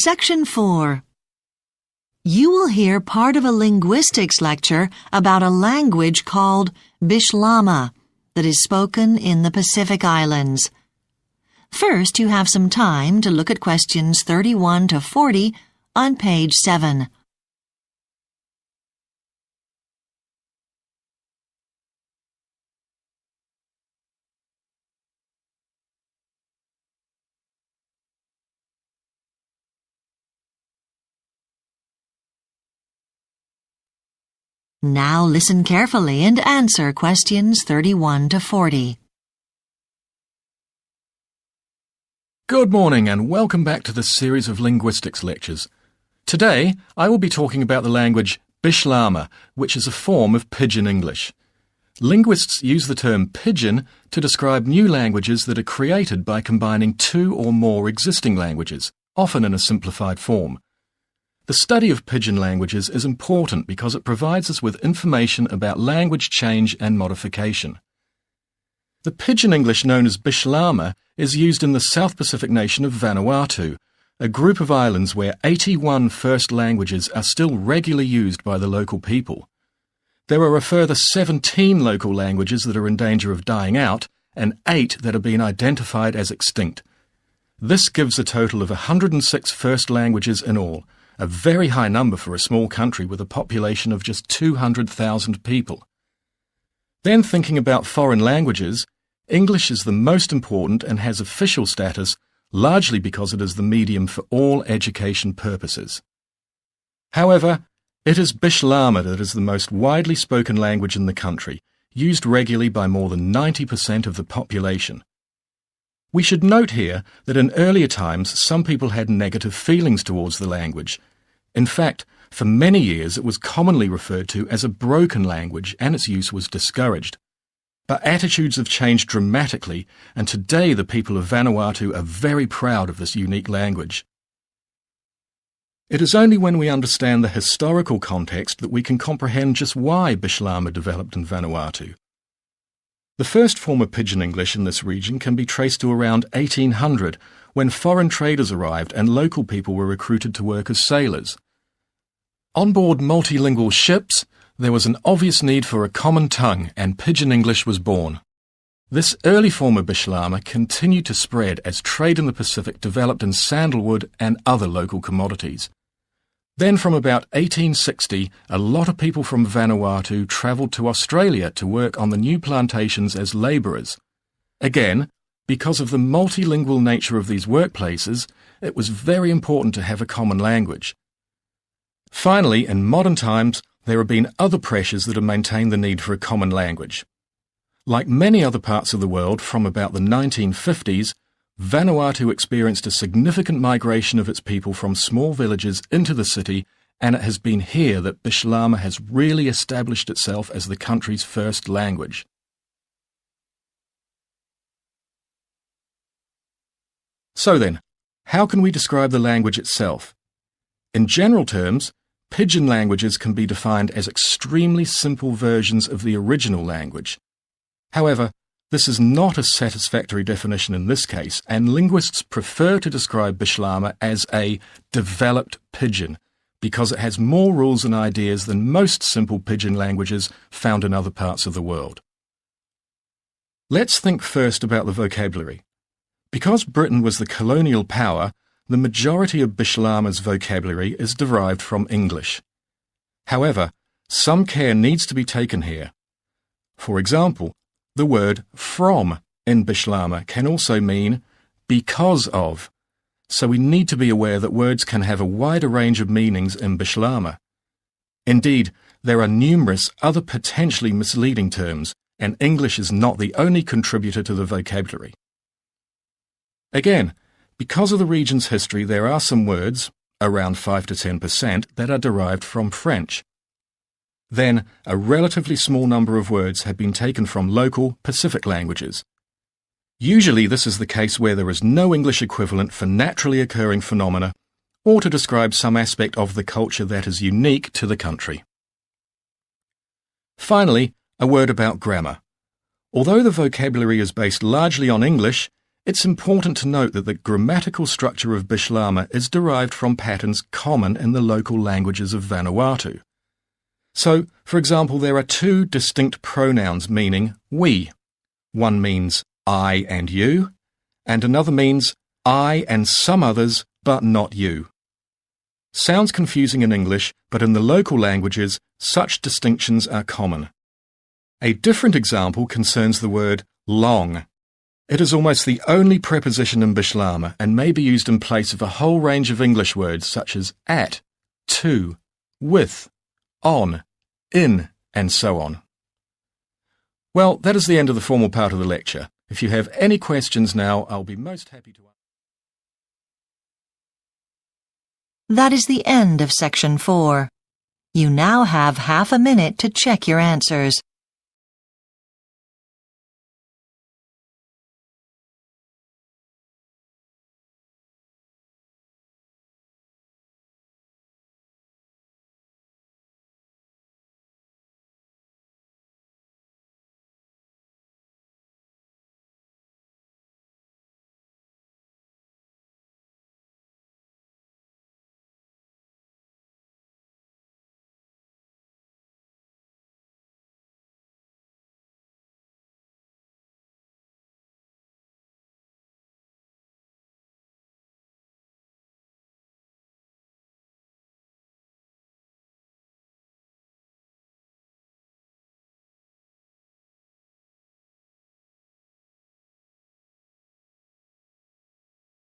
Section 4. You will hear part of a linguistics lecture about a language called Bislama that is spoken in the Pacific Islands. First, you have some time to look at questions 31 to 40 on page 7. Now listen carefully and answer questions 31 to 40. Good morning and welcome back to this series of linguistics lectures. Today, I will be talking about the language Bislama, which is a form of Pidgin English. Linguists use the term pidgin to describe new languages that are created by combining two or more existing languages, often in a simplified form. The study of pidgin languages is important because it provides us with information about language change and modification. The pidgin English known as Bislama is used in the South Pacific nation of Vanuatu, a group of islands where 81 first languages are still regularly used by the local people. There are a further 17 local languages that are in danger of dying out and 8 that have been identified as extinct. This gives a total of 106 first languages in all, a very high number for a small country with a population of just 200,000 people. Then thinking about foreign languages, English is the most important and has official status largely because it is the medium for all education purposes. However, it is Bislama that is the most widely spoken language in the country, used regularly by more than 90% of the population. We should note here that in earlier times some people had negative feelings towards the language. In fact, for many years it was commonly referred to as a broken language and its use was discouraged. But attitudes have changed dramatically and today the people of Vanuatu are very proud of this unique language. It is only when we understand the historical context that we can comprehend just why Bislama developed in Vanuatu. The first form of Pidgin English in this region can be traced to around 1800, when foreign traders arrived and local people were recruited to work as sailors. On board multilingual ships, there was an obvious need for a common tongue and Pidgin English was born. This early form of Bislama continued to spread as trade in the Pacific developed in sandalwood and other local commodities. Then from about 1860, a lot of people from Vanuatu travelled to Australia to work on the new plantations as labourers. Again, because of the multilingual nature of these workplaces, it was very important to have a common language. Finally, in modern times, there have been other pressures that have maintained the need for a common language. Like many other parts of the world from about the 1950s, Vanuatu experienced a significant migration of its people from small villages into the city, and it has been here that Bislama has really established itself as the country's first language. So then, how can we describe the language itself? In general terms, Pidgin languages can be defined as extremely simple versions of the original language. However, this is not a satisfactory definition in this case, and linguists prefer to describe Bislama as a developed pidgin because it has more rules and ideas than most simple pidgin languages found in other parts of the world. Let's think first about the vocabulary. Because Britain was the colonial power, the majority of Bislama's vocabulary is derived from English. However, some care needs to be taken here. For example, the word from in Bislama can also mean because of, so we need to be aware that words can have a wider range of meanings in Bislama. Indeed, there are numerous other potentially misleading terms, and English is not the only contributor to the vocabulary. Again, because of the region's history, there are some words, around 5 to 10%, that are derived from French. Then, a relatively small number of words have been taken from local Pacific languages. Usually this is the case where there is no English equivalent for naturally occurring phenomena or to describe some aspect of the culture that is unique to the country. Finally, a word about grammar. Although the vocabulary is based largely on English, It's important to note that the grammatical structure of Bislama is derived from patterns common in the local languages of Vanuatu. So, for example, there are two distinct pronouns meaning we. One means I and you, and another means I and some others, but not you. Sounds confusing in English, but in the local languages, such distinctions are common. A different example concerns the word long. It is almost the only preposition in Bislama and may be used in place of a whole range of English words such as at, to, with, on, in, and so on. Well, that is the end of the formal part of the lecture. If you have any questions now, I'll be most happy to answer. That is the end of Section 4. You now have half a minute to check your answers.